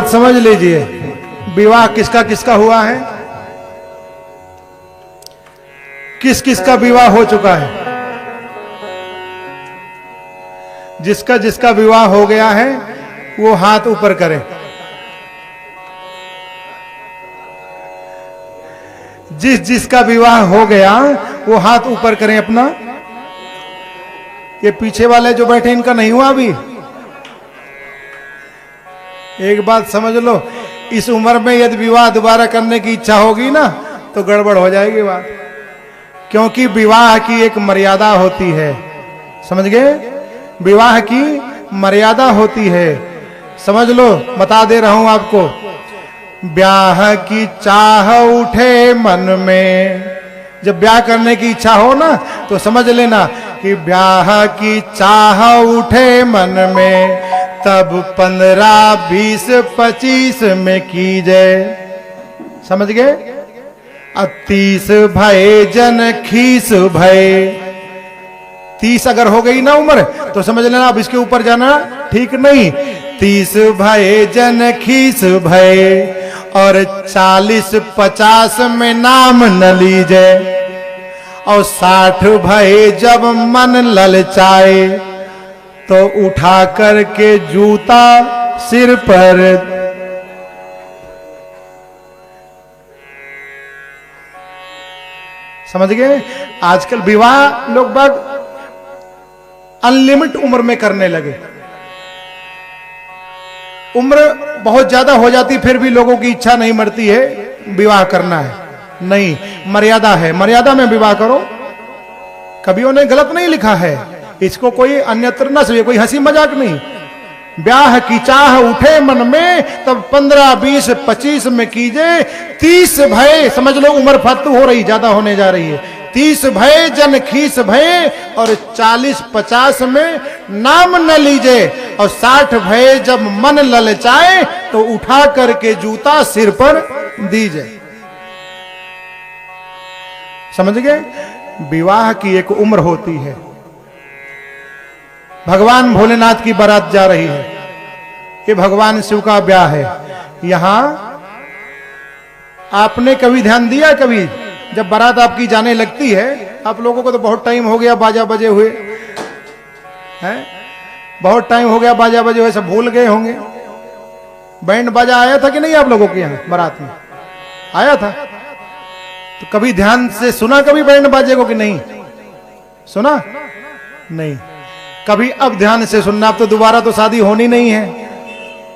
बात समझ लीजिए, विवाह किसका किसका हुआ है, किस किस का विवाह हो चुका है। जिसका जिसका विवाह हो गया है वो हाथ ऊपर करे। जिस जिसका विवाह हो गया वो हाथ ऊपर करें अपना। ये पीछे वाले जो बैठे इनका नहीं हुआ अभी। एक बात समझ लो, इस उम्र में यदि विवाह दोबारा करने की इच्छा होगी ना तो गड़बड़ हो जाएगी बात, क्योंकि विवाह की एक मर्यादा होती है। समझ गए? विवाह की मर्यादा होती है, समझ लो। बता दे रहा हूं आपको, ब्याह की चाह उठे मन में, जब ब्याह करने की इच्छा हो ना तो समझ लेना कि ब्याह की चाह उठे मन में, तब 15, 20, 25 में कीजिए। समझ गए? 30 भय जन खीस भय। 30 अगर हो गई ना उम्र तो समझ लेना अब इसके ऊपर जाना ठीक नहीं। 30 भय जन खीस भय, और 40, 50 में नाम न लीजिए, और 60 भय जब मन ललचाए तो उठा करके जूता सिर पर। समझ गए? आजकल विवाह लोग बाग अनलिमिट उम्र में करने लगे। उम्र बहुत ज्यादा हो जाती फिर भी लोगों की इच्छा नहीं मरती है विवाह करना है। नहीं, मर्यादा है, मर्यादा में विवाह करो। कभी ने गलत नहीं लिखा है, इसको कोई अन्यत्र न समझे, कोई हंसी मजाक नहीं। ब्याह की चाह उठे मन में, तब 15, 20, 25 में कीजिए। 30 भय, समझ लो उम्र फालतू हो रही, ज्यादा होने जा रही है। 30 भय जन खीस भय, और 40, 50 में नाम न लीजिए, और 60 भय जब मन ललचाए तो उठा करके जूता सिर पर दीजिए। समझ गए? विवाह की एक उम्र होती है। भगवान भोलेनाथ की बारात जा रही है, ये भगवान शिव का ब्याह है। यहां आपने कभी ध्यान दिया, कभी जब बारात आपकी जाने लगती है, आप लोगों को तो बहुत टाइम हो गया बाजा बजे हुए हैं, बहुत टाइम हो गया बाजा बजे हुए, सब भूल गए होंगे। बैंड बाजा आया था कि नहीं आप लोगों के यहां बारात में? आया था। तो कभी ध्यान से सुना कभी बैंड बाजे को कि नहीं सुना? नहीं। कभी अब ध्यान से सुनना, अब तो दोबारा तो शादी होनी नहीं है,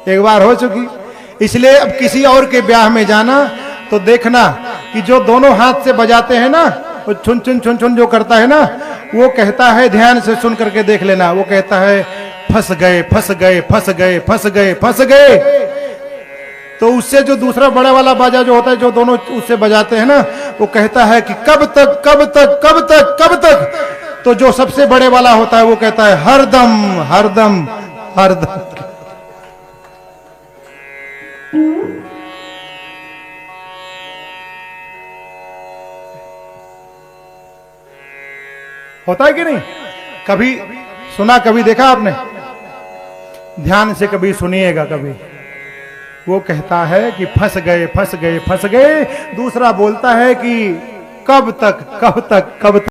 एक बार हो चुकी। इसलिए अब किसी और के ब्याह में जाना तो देखना कि जो दोनों हाथ से बजाते हैं ना, वो छुन छुन छुन छुन जो करता है ना, वो कहता है, ध्यान से सुन करके देख लेना, वो कहता है फंस गए फंस गए फंस गए फंस गए फंस गए। तो उससे जो दूसरा बड़ा वाला बाजा जो होता है, जो दोनों उससे बजाते हैं ना, वो कहता है कि कब तक कब तक कब तक कब तक। तो जो सबसे बड़े वाला होता है वो कहता है हरदम हरदम हरदम। होता है कि नहीं? कभी सुना, कभी देखा आपने? ध्यान से कभी सुनिएगा। कभी वो कहता है कि फंस गए फंस गए फंस गए, दूसरा बोलता है कि कब तक कब तक कब तक।